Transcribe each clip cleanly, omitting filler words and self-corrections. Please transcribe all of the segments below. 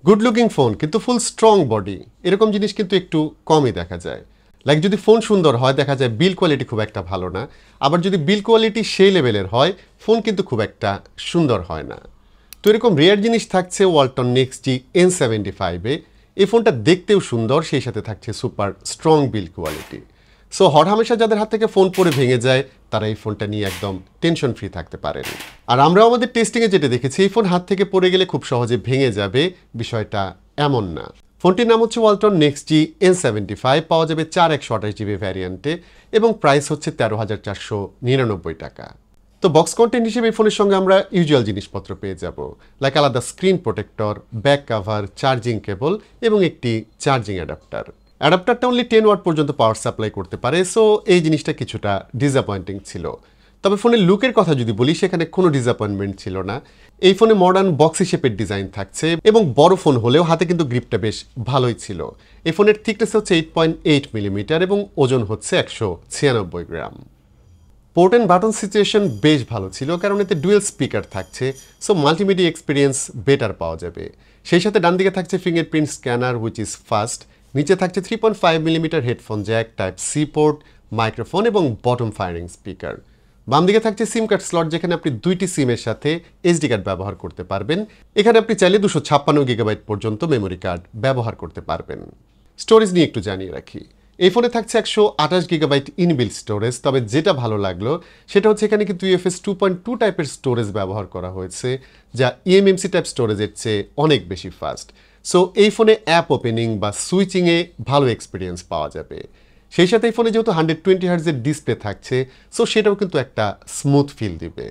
Good looking phone কিন্তু ফুল strong body, এরকম জিনিস কিন্তু একটু কমই দেখা যায়। লাইক যদি ফোন সুন্দর হয় দেখা যায় বিল কোয়ালিটি খুব একটা ভালো না, আবার যদি বিল কোয়ালিটি সেই লেভেলের হয় ফোন কিন্তু খুব একটা সুন্দর হয় না। তো এরকম রেয়ার জিনিস থাকছে ওয়ালটন নেক্সট জি N75-এ। এই ফোনটা দেখতেও সুন্দর, সেই সাথে থাকছে super strong build quality. So হরহামেশা যাদের হাত থেকে ফোন পড়ে ভেঙে যায় তারা এই ফোনটা নিয়ে একদম টেনশন ফ্রি থাকতে পারেন। আর আমরাও আমাদের টেস্টিংয়ে যেটা দেখেছি, এই ফোন হাত থেকে পড়ে গেলে খুব সহজে ভেঙে যাবে, বিষয়টা এমন না। ফোনটির নাম হচ্ছে ওয়ালটন নেক্সট জি N75, পাওয়া যাবে 4128GB ভ্যারিয়েন্টে এবং প্রাইস হচ্ছে 13,499 টাকা। তো বক্স কন্টেন্ট হিসেবে এই ফোনের সঙ্গে আমরা ইউজুয়াল জিনিসপত্র পেয়ে যাব, লাইক আলাদা screen protector, back cover, charging cable এবং একটি চার্জিং অ্যাডাপ্টার। অ্যাডাপ্টারটা অনলি 10 ওয়াট পর্যন্ত পাওয়ার সাপ্লাই করতে পারে, সো এই জিনিসটা কিছুটা ডিসঅ্যাপয়েন্টিং ছিল। তবে ফোনের লুকের কথা যদি বলি, সেখানে কোনো ডিসঅ্যাপয়েন্টমেন্ট ছিল না। এই ফোনে মডার্ন বক্সি শেপের ডিজাইন থাকছে এবং বড় ফোন হলেও হাতে কিন্তু গ্রিপটা বেশ ভালোই ছিল। এই ফোনের থিকনেস হচ্ছে 8.8 মিলিমিটার এবং ওজন হচ্ছে 196 gram. Port and button situation বেশ ভালো ছিল, কারণ এতে ডুয়েল স্পিকার থাকছে, সো মাল্টিমিডিয়া এক্সপিরিয়েন্স বেটার পাওয়া যাবে। সেই সাথে ডান দিকে থাকছে fingerprint scanner which is fast, নিচে থাকছে 3.5 millimetre headphone jack, type C port, microphone এবং বটম ফায়ারিং স্পিকার। বাম দিকে থাকছে সিম কার্ড স্লট, যেখানে আপনি দুইটি সিমের সাথে এসডি কার্ড ব্যবহার করতে পারবেন। এখানে আপনি চাইলে 256 GB পর্যন্ত মেমোরি কার্ড ব্যবহার করতে পারবেন। স্টোরেজ নিয়ে একটু জানিয়ে রাখি, এই ফোনে থাকছে 128GB ইনবিল্ট স্টোরেজ। তবে যেটা ভালো লাগলো সেটা হচ্ছে এখানে কিন্তু UFS 2.2 টাইপের স্টোরেজ ব্যবহার করা হয়েছে, যা eMMC টাইপ স্টোরেজের চেয়ে অনেক বেশি ফাস্ট। সো এই ফোনে অ্যাপ ওপেনিং বা সুইচিংয়ে ভালো এক্সপিরিয়েন্স পাওয়া যাবে। সেই সাথে এই ফোনে যেহেতু 120Hz ডিসপ্লে থাকছে, সো সেটাও কিন্তু একটা স্মুথ ফিল দিবে।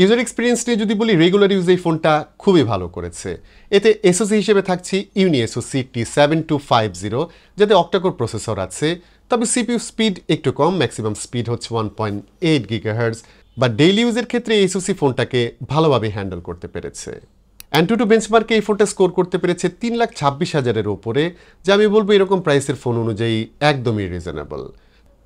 ইউজার এক্সপিরিয়েন্স নিয়ে যদি বলি, রেগুলার ইউজ এই ফোনটা খুবই ভালো করেছে। এতে এসওসি হিসেবে থাকছে ইউনিএসওসি T7250, যাতে অক্টাকোর প্রসেসর আছে। তবে সিপিইউ স্পিড একটু কম, ম্যাক্সিমাম স্পিড হচ্ছে 1.8 GHz, বা ডেইলি ইউজের ক্ষেত্রে এসওসি ফোনটাকে ভালোভাবে হ্যান্ডেল করতে পেরেছে। অ্যান্টুটু বেঞ্চমার্কে এই ফোনটা স্কোর করতে পেরেছে 3,26,000-এর ওপরে, যা আমি বলবো এরকম প্রাইসের ফোন অনুযায়ী একদমই রিজনেবল।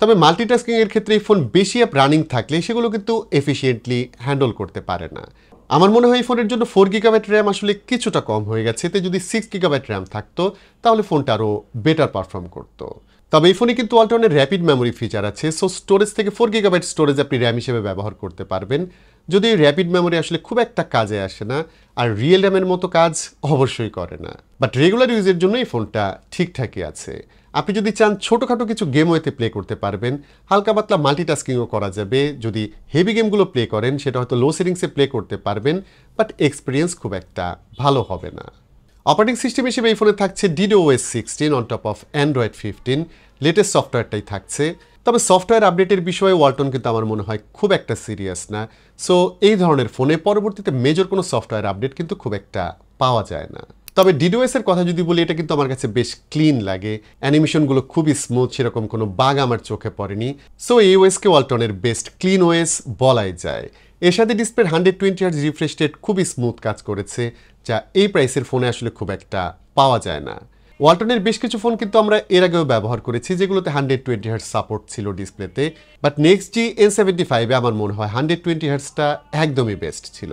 তবে মাল্টিটাস্কিংয়ের ক্ষেত্রে এই ফোন বেশি অ্যাপ রানিং থাকলে সেগুলো কিন্তু এফিসিয়েন্টলি হ্যান্ডেল করতে পারে না। আমার মনে হয় এই ফোনের জন্য 4GB র্যাম আসলে কিছুটা কম হয়ে গেছে। এতে যদি 6GB র্যাম থাকতো তাহলে ফোনটা আরও বেটার পারফর্ম করতো। তবে এই ফোনে কিন্তু ওয়ালটনের র্যাপিড মেমোরি ফিচার আছে, সো স্টোরেজ থেকে 4GB স্টোরেজ আপনি র্যাম হিসেবে ব্যবহার করতে পারবেন। যদি এই র্যাপিড মেমোরি আসলে খুব একটা কাজে আসে না, আর রিয়েল র্যামের মতো কাজ অবশ্যই করে না, বাট রেগুলার ইউজের জন্য এই ফোনটা ঠিকঠাকই আছে। আপনি যদি চান ছোটোখাটো কিছু গেমও এতে প্লে করতে পারবেন, হালকা পাতলা মাল্টিটাস্কিংও করা যাবে। যদি হেভি গেমগুলো প্লে করেন সেটা হয়তো লো সেটিংসে প্লে করতে পারবেন, বাট এক্সপিরিয়েন্স খুব একটা ভালো হবে না। অপারেটিং সিস্টেম হিসেবে এই ফোনে থাকছে DDoS 16 on top of Android 15, latest সফটওয়্যারটাই থাকছে। তবে সফটওয়্যার আপডেটের বিষয়ে ওয়ালটন কিন্তু আমার মনে হয় খুব একটা সিরিয়াস না, সো এই ধরনের ফোনে পরবর্তীতে মেজর কোনো সফটওয়্যার আপডেট কিন্তু খুব একটা পাওয়া যায় না। তবে DDoS এর কথা যদি বলি, এটা কিন্তু আমার কাছে বেশ ক্লিন লাগে, অ্যানিমেশনগুলো খুবই স্মুথ, সেরকম কোনো বাগ আমার চোখে পড়েনি। সো এই ওএসকে ওয়ালটনের বেস্ট ক্লিন ওএস বলাই যায়। এর সাথে ডিসপ্লের 120Hz রিফ্রেশ রেট খুবই স্মুথ কাজ করেছে, যা এই প্রাইসের ফোনে আসলে খুব একটা পাওয়া যায় না। ওয়ালটনের বেশ কিছু ফোন কিন্তু আমরা এর আগেও ব্যবহার করেছি যেগুলোতে 120Hz সাপোর্ট ছিল ডিসপ্লেতে, বাট নেক্সট জি N75-এ আমার মনে হয় 120Hzটা একদমই বেস্ট ছিল।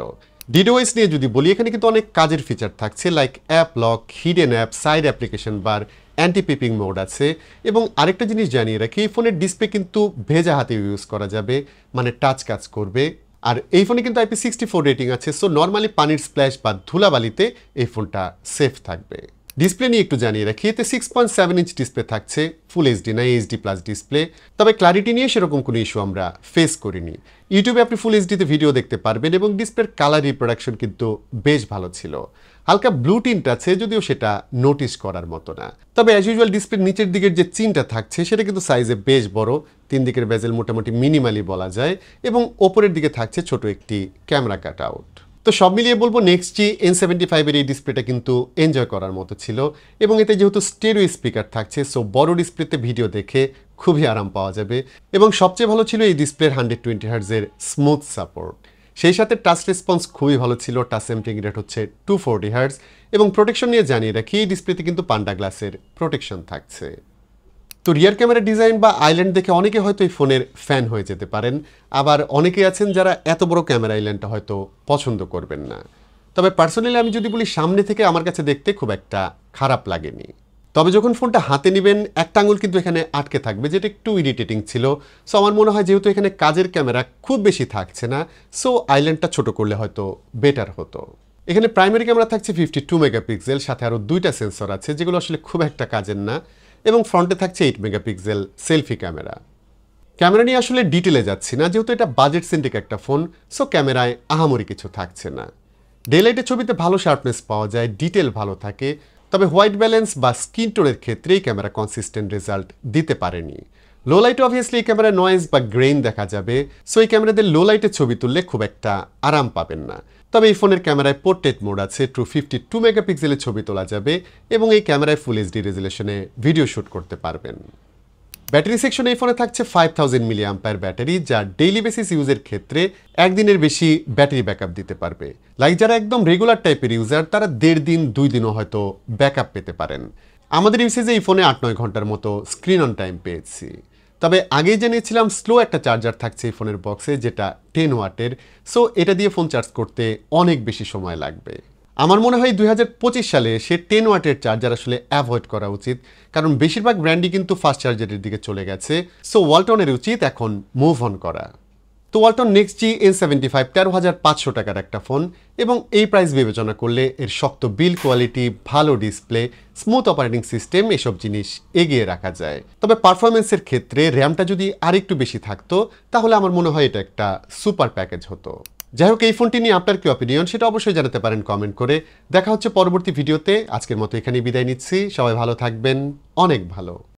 DDoS নিয়ে যদি বলি, এখানে কিন্তু অনেক কাজের ফিচার থাকছে, like app lock, hidden app, side application bar, anti peeping mode আছে। এবং আরেকটা জিনিস জানিয়ে রাখি, এই ফোনের ডিসপ্লে কিন্তু ভেজা হাতে ইউজ করা যাবে, মানে টাচ কাজ করবে। আর এই ফোনে কিন্তু IP64 রেটিং আছে, সো নর্মালি পানির স্প্ল্যাশ বা ধুলাবালিতে এই ফোনটা সেফ থাকবে। ডিসপ্লে নিয়ে একটু জানিয়ে রাখি, এতে 6.7 ইঞ্চ ডিসপ্লে থাকছে, ফুল এইচডি না এইচডি প্লাস ডিসপ্লে। তবে ক্লারিটি নিয়ে সেরকম কোনো ইস্যু আমরা ফেস করিনি। ইউটিউবে আপনি ফুল এইচডিতে ভিডিও দেখতে পারবেন এবং ডিসপ্লের কালার রিপ্রোডাকশন কিন্তু বেশ ভালো ছিল। হালকা ব্লু টিন্ট আছে, যদিও সেটা নোটিস করার মতো না। তবে অ্যাজ ইউজুয়াল ডিসপ্লের নিচের দিকের যে চিনটা থাকছে সেটা কিন্তু সাইজে বেশ বড়, 3 দিকের বেজেল মোটামুটি মিনিমালি বলা যায়, এবং ওপরের দিকে থাকছে ছোট একটি ক্যামেরা কাট আউট। তো সব মিলিয়ে বলবো নেক্সট জি N75-এর এই ডিসপ্লেটা কিন্তু এনজয় করার মতো ছিল, এবং এতে যেহেতু স্টেরিও স্পিকার থাকছে, সো বড় ডিসপ্লেতে ভিডিও দেখে খুবই আরাম পাওয়া যাবে। এবং সবচেয়ে ভালো ছিল এই ডিসপ্লের 120Hz স্মুথ সাপোর্ট। সেই সাথে টাচ রেসপন্স খুবই ভালো ছিল, টাচ স্যাম্পলিং রেট হচ্ছে 240Hz। এবং প্রোটেকশন নিয়ে জানিয়ে রাখি, এই ডিসপ্লেতে কিন্তু পান্ডা গ্লাসের প্রোটেকশন থাকছে। তো রিয়ার ক্যামেরা ডিজাইন বা আইল্যান্ড দেখে অনেকে হয়তো এই ফোনের ফ্যান হয়ে যেতে পারেন, আবার অনেকে আছেন যারা এত বড় ক্যামেরা আইল্যান্ডটা হয়তো পছন্দ করবেন না। তবে পার্সোনালি আমি যদি বলি সামনে থেকে আমার কাছে দেখতে খুব একটা খারাপ লাগেনি। তবে যখন ফোনটা হাতে নেবেন একটা আঙুল কিন্তু এখানে আটকে থাকবে, যেটা একটু ইরিটেটিং ছিল। সো আমার মনে হয় যেহেতু এখানে কাজের ক্যামেরা খুব বেশি থাকছে না, সো আইল্যান্ডটা ছোট করলে হয়তো বেটার হতো। এখানে প্রাইমারি ক্যামেরা থাকছে 52 মেগাপিক্সেল, সাথে আরও 2টা সেন্সর আছে যেগুলো আসলে খুব একটা কাজের না, এবং ফ্রন্টে থাকছে 8 মেগাপিক্সেল সেলফি ক্যামেরা। ক্যামেরা নিয়ে আসলে ডিটেলে যাচ্ছি না, যেহেতু এটা বাজেট সেন্ট্রিক একটা ফোন, সো ক্যামেরায় আহামরি কিছু থাকছে না। ডে লাইটে ছবিতে ভালো শার্পনেস পাওয়া যায়, ডিটেল ভালো থাকে, তবে হোয়াইট ব্যালেন্স বা স্কিন টোনের ক্ষেত্রেই ক্যামেরা কনসিস্টেন্ট রেজাল্ট দিতে পারেনি। লো লাইটে অবভিয়াসলি এই ক্যামেরায় নয়েজ বা গ্রেইন দেখা যাবে, সো এই ক্যামেরাতে লো লাইটে ছবি তুললে খুব একটা আরাম পাবেন না। তবে এই ফোনের ক্যামেরায় পোর্ট্রেট মোড আছে, ট্রু 52 মেগাপিক্সেলের ছবি তোলা যাবে, এবং এই ক্যামেরায় ফুল এইচডি রেজুলেশনে ভিডিও শ্যুট করতে পারবেন। ব্যাটারি সেকশনে এই ফোনে থাকছে 5000 মিলিঅ্যাম্পায়ার ব্যাটারি, যা ডেইলি বেসিস ইউজের ক্ষেত্রে একদিনের বেশি ব্যাটারি ব্যাকআপ দিতে পারবে। লাইক যারা একদম রেগুলার টাইপের ইউজার তারা 1.5 দিন 2 দিনও হয়তো ব্যাকআপ পেতে পারেন। আমাদের ইউসেজে এই ফোনে 8-9 ঘন্টার মতো স্ক্রিন অন টাইম পেয়েছি। তবে আগেই জানিয়েছিলাম স্লো একটা চার্জার থাকছে এই ফোনের বক্সে, যেটা 10 ওয়াটের, সো এটা দিয়ে ফোন চার্জ করতে অনেক বেশি সময় লাগবে। আমার মনে হয় 2025 সালে সে 10 ওয়াটের চার্জার আসলে অ্যাভয়েড করা উচিত, কারণ বেশিরভাগ ব্র্যান্ডই কিন্তু ফাস্ট চার্জারের দিকে চলে গেছে। সো ওয়ালটনের উচিত এখন মুভ অন করা। তো ওয়ালটন নেক্সট জি N75 13,500 টাকার একটা ফোন, এবং এই প্রাইস বিবেচনা করলে এর শক্ত বিল কোয়ালিটি, ভালো ডিসপ্লে, স্মুথ অপারেটিং সিস্টেম এসব জিনিস এগিয়ে রাখা যায়। তবে পারফরমেন্সের ক্ষেত্রে র্যামটা যদি আরেকটু বেশি থাকতো তাহলে আমার মনে হয় এটা একটা সুপার প্যাকেজ হতো। যাই হোক, এই ফোনটি নিয়ে আপনার কি অপিনিয়ন সেটা অবশ্যই জানাতে পারেন কমেন্ট করে। দেখা হচ্ছে পরবর্তী ভিডিওতে। আজকের মতো এখানেই বিদায় নিচ্ছি। সবাই ভালো থাকবেন, অনেক ভালো।